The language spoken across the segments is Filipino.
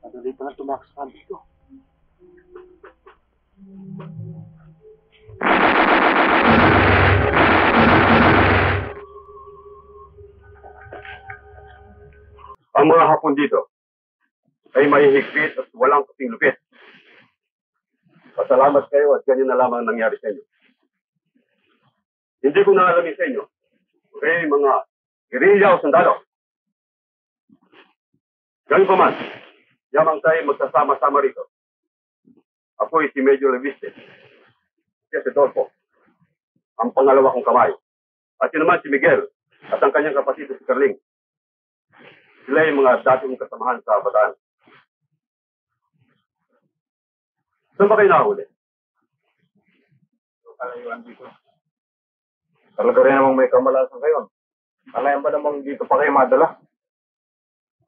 Madali pa na tumakas ka dito. Ang mga Hapon dito ay mahihigpit at walang kasing lupit. Pasalamat kayo at ganyan na lamang nangyari sa inyo. Hindi ko naalamin sa inyo. Okay, mga gerilya o sundalo. Ganun pa man, yamang tayo magsasama-sama rito. Ako si Medyo Leviste. Siya si Dolfo. Ang pangalawa kong kamay. At yun naman si Miguel at ang kanyang kapatid si Carling. Sila yung mga dati kong kasamahan sa Bataan. Saan ba kayo nahuli? Kalayuan dito. Talaga rin namang may kamalasan kayo. Kalayan ba namang dito pa kayo madala?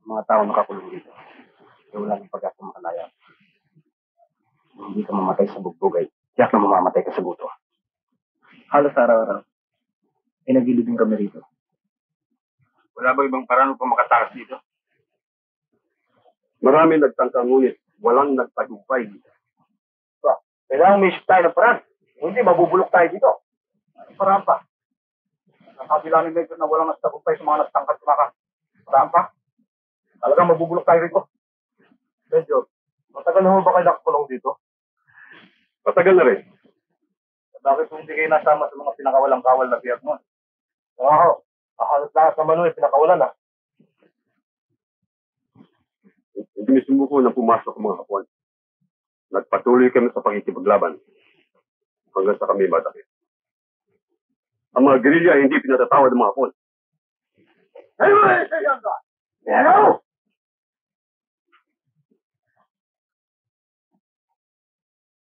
Mga tao nakakulong dito. Kaya wala ng pag-asa makalaya. Hindi ka mamatay sa bugbugay. Tiyak na mamamatay ka sa buto. Halos araw-araw. Nagilibing kami rito. Wala ba ibang paraan upang makatakas dito? Marami nagtangka ngunit walang nagtagumpay dito. So, kailangan may isip tayo ng paraan. Hindi, mabubulok tayo dito. Paraan pa. Nasabi lang ni Medyo na walang nagtagumpay sa mga nagtangkat tumakas. Paraan pa. Talagang mabubulok tayo rito. Medyo, matagal na mo ba kayo nakakulong dito? Matagal na rin. Bakit kung hindi kayo nasama sa mga pinakawalang kawal na biyak mo? Oo. Halos lahat naman nun ay pinakawalan na. Hindi mismo ko na pumasok ang mga Hapon. Nagpatuloy kami sa pakikipaglaban hanggang sa kami madakit. Ang mga gerilya hindi pinatatawad ng mga Hapon. Anyway, say young guy. Hello?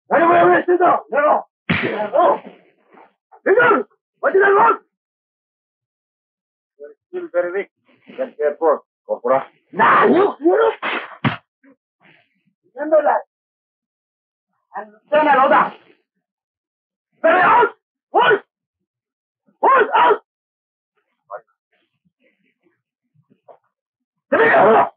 Anyway, sit down. Hello. Hello. Leader, what did I want? You're still very weak. Get careful, Cobra. Nah, you. Remember that. And then another. Very out. Hold out. Come here.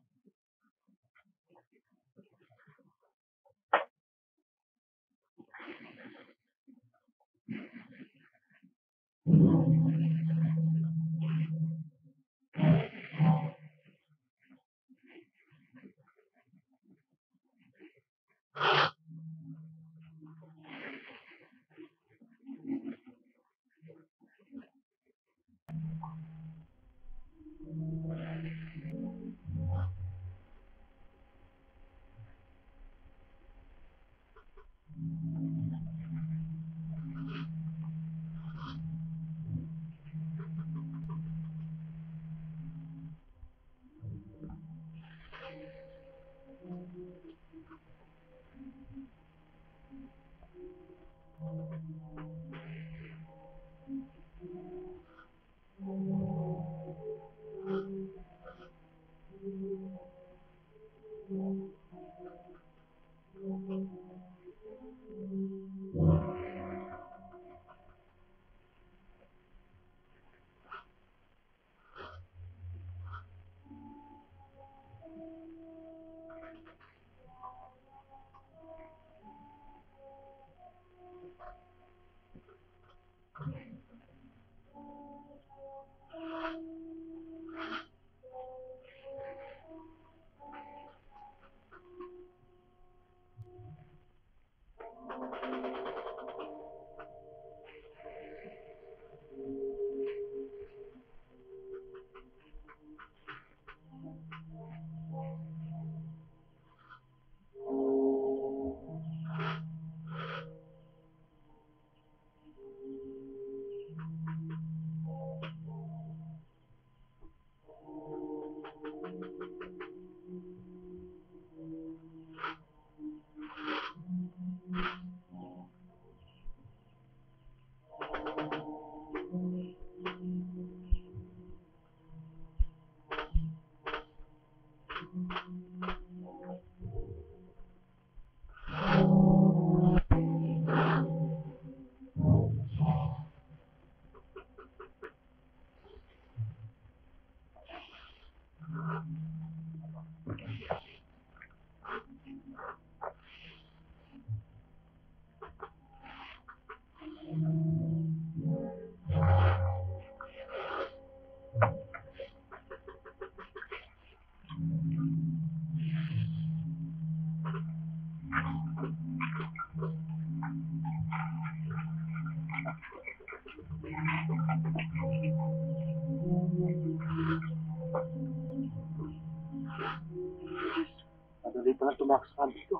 mga kasama dito.